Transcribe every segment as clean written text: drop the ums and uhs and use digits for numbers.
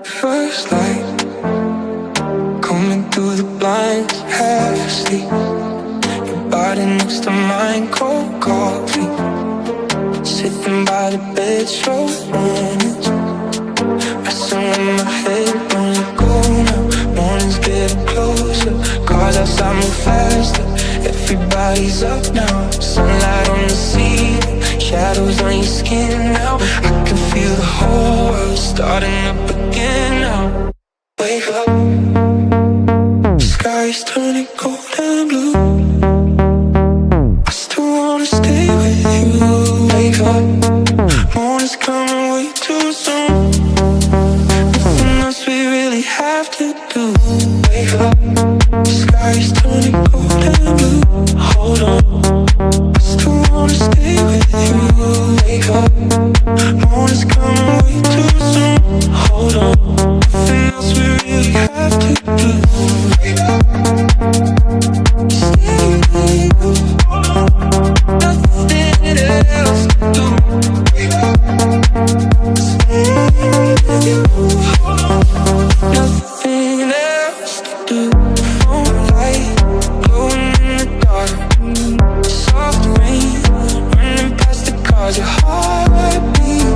First light coming through the blinds, half asleep. Your body next to mine, cold coffee. Sitting by the bed, slow mornings. Messing with my head, don't let go now. Mornings getting closer, cars outside move faster. Everybody's up now, sunlight on the ceiling, shadows on your skin now. I can feel the whole world starting up again now. Wake up, sky's turning cold and blue. I still wanna stay with you. Wake up, morning's coming way too soon. Nothing else we really have to do. Wake up, sky's turning cold and blue. Hold on, I still wanna stay with you. Wake up, morning's coming way too soon. Hold on, nothing else we really have to do. Wake up, stay with you. Nothing else to do. Wake up, stay with you. Nothing else to do. Phone light glowing in the dark. Soft rain running past the cars. Your heartbeat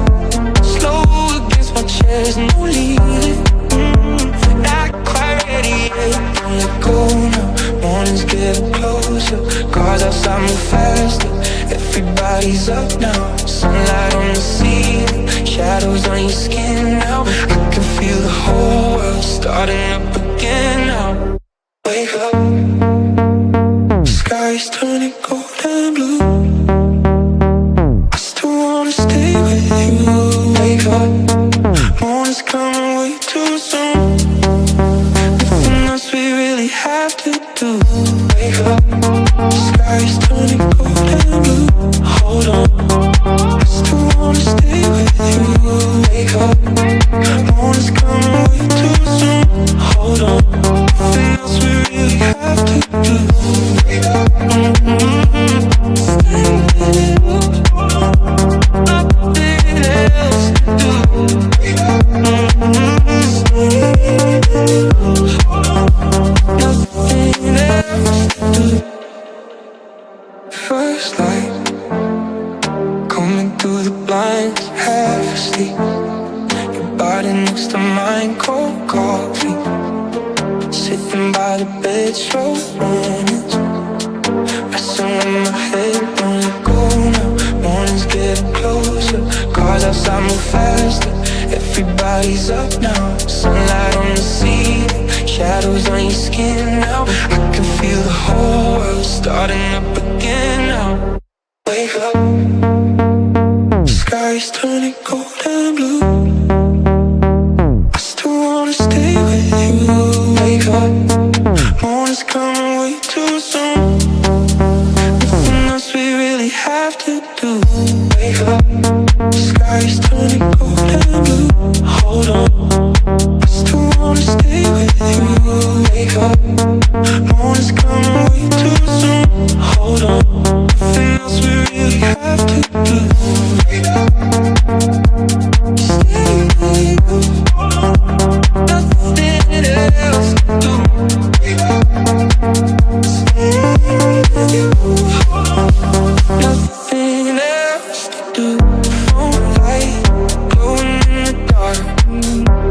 slow against my chest. No leaving, not quite ready yet. Don't let go now. Mornings getting closer. Cars outside move faster. Everybody's up now. Sunlight on the ceiling, shadows on your skin now. I can feel the whole world starting up again now. Wake up, sky's turning cold and blue. I still wanna stay with you. Wake up, morning's coming way too soon. Nothing else we really have to do. Wake up, sky's turning cold and blue. Hold on, I still wanna stay with you. Wake up, morning's coming way too soon. Hold on, nothing else we really have to do. Wake up, stay with you. Nothing else to do. Wake up, stay with you. Nothing else to do. First light coming through the blinds, half asleep. Your body next to mine, cold coffee. Sitting by the bed, slow mornings. Messing with my head, don't let go now. Mornings getting closer, cars outside move faster. Everybody's up now, sunlight on the ceiling, shadows on your skin now. I can feel the whole world starting up again now. Wake up, sky's turning cold and blue. I still wanna stay with you. Wake up, morning's coming way too soon. Nothing else we really have to do. Wake up, sky's turning cold and blue. Hold on, I still wanna stay with you. Wake up, morning's coming way too soon. Hold on, nothing else we really have to do. Wake up, stay with you. Nothing else to do. Wake up, stay with you. Nothing else to do. Phone light glowing in the dark.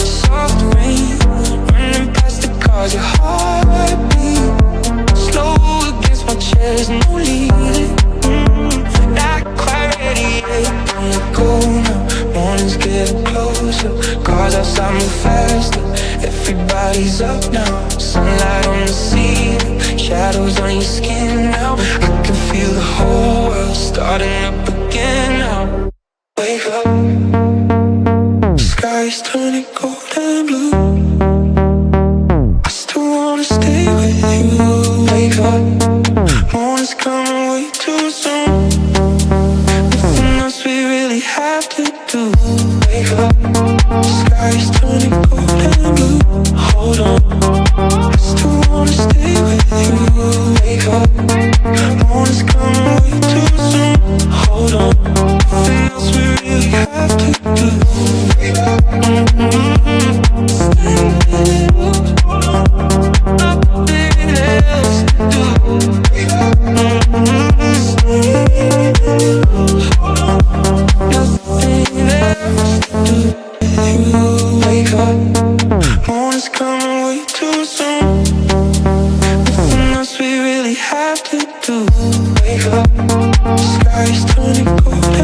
Soft rain running past the cars. Your heartbeat slow against my chest. No leaving, not quite ready yet. Don't let go now. Mornings getting closer. Cars outside move faster. Everybody's up now. Sunlight on the ceiling, shadows on your skin now. I can feel the whole world starting up again now. Wake up, sky's turning cold and blue. I still wanna stay with you. Wake up, morning's coming way too soon. Nothing else we really have to do. Wake up, sky's turning cold and blue. Hold on, I still wanna stay with you. Wake up, morning's coming way too soon. Hold on, nothing else we really have to Sky's turning cold.